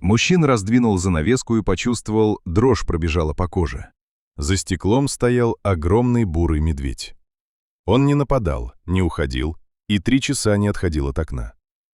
Мужчина раздвинул занавеску и почувствовал, дрожь пробежала по коже. За стеклом стоял огромный бурый медведь. Он не нападал, не уходил и 3 часа не отходил от окна.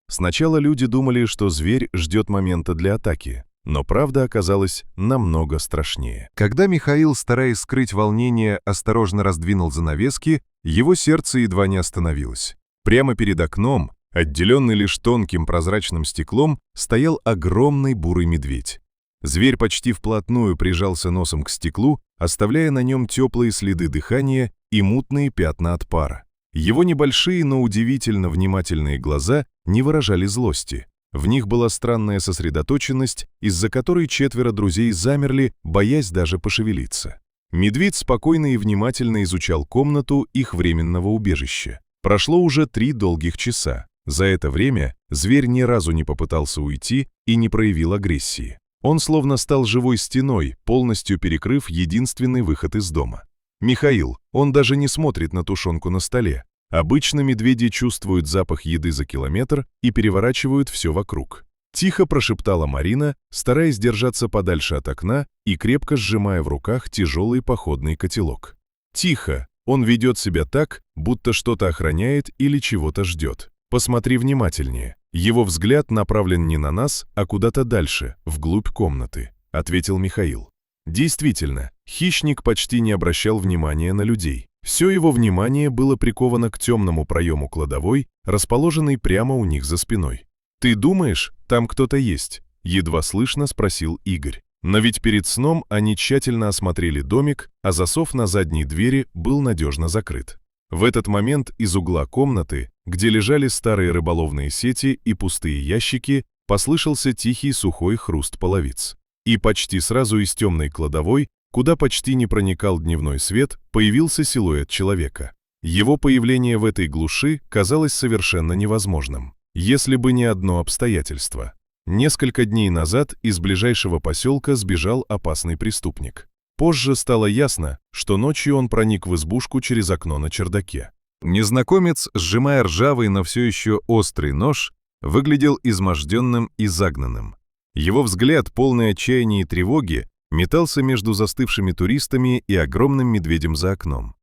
Сначала люди думали, что зверь ждет момента для атаки, но правда оказалась намного страшнее. Когда Михаил, стараясь скрыть волнение, осторожно раздвинул занавески, его сердце едва не остановилось. Прямо перед окном, отделенный лишь тонким прозрачным стеклом, стоял огромный бурый медведь. Зверь почти вплотную прижался носом к стеклу, оставляя на нем теплые следы дыхания и мутные пятна от пара. Его небольшие, но удивительно внимательные глаза не выражали злости. В них была странная сосредоточенность, из-за которой 4 друзей замерли, боясь даже пошевелиться. Медведь спокойно и внимательно изучал комнату их временного убежища. Прошло уже 3 долгих часа. За это время зверь ни разу не попытался уйти и не проявил агрессии. Он словно стал живой стеной, полностью перекрыв единственный выход из дома. Михаил, он даже не смотрит на тушенку на столе. Обычно медведи чувствуют запах еды за километр и переворачивают все вокруг. Тихо прошептала Марина, стараясь держаться подальше от окна и крепко сжимая в руках тяжелый походный котелок. Тихо, он ведет себя так, будто что-то охраняет или чего-то ждет. Посмотри внимательнее. Его взгляд направлен не на нас, а куда-то дальше, вглубь комнаты, ответил Михаил. Действительно, хищник почти не обращал внимания на людей. Все его внимание было приковано к темному проему кладовой, расположенной прямо у них за спиной. «Ты думаешь, там кто-то есть?» — едва слышно спросил Игорь. Но ведь перед сном они тщательно осмотрели домик, а засов на задней двери был надежно закрыт. В этот момент из угла комнаты, где лежали старые рыболовные сети и пустые ящики, послышался тихий сухой хруст половиц. И почти сразу из темной кладовой, куда почти не проникал дневной свет, появился силуэт человека. Его появление в этой глуши казалось совершенно невозможным, если бы не одно обстоятельство. Несколько дней назад из ближайшего поселка сбежал опасный преступник. Позже стало ясно, что ночью он проник в избушку через окно на чердаке. Незнакомец, сжимая ржавый, но все еще острый нож, выглядел изможденным и загнанным. Его взгляд, полный отчаяния и тревоги, метался между застывшими туристами и огромным медведем за окном.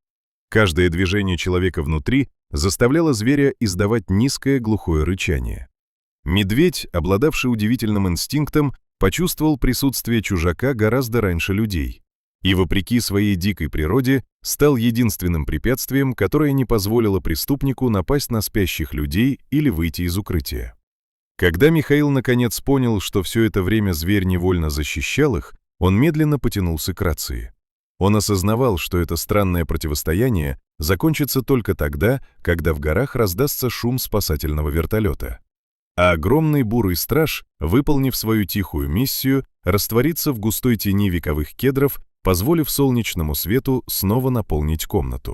Каждое движение человека внутри заставляло зверя издавать низкое глухое рычание. Медведь, обладавший удивительным инстинктом, почувствовал присутствие чужака гораздо раньше людей и, вопреки своей дикой природе, стал единственным препятствием, которое не позволило преступнику напасть на спящих людей или выйти из укрытия. Когда Михаил наконец понял, что все это время зверь невольно защищал их, он медленно потянулся к рации. Он осознавал, что это странное противостояние закончится только тогда, когда в горах раздастся шум спасательного вертолета. А огромный бурый страж, выполнив свою тихую миссию, растворится в густой тени вековых кедров, позволив солнечному свету снова наполнить комнату.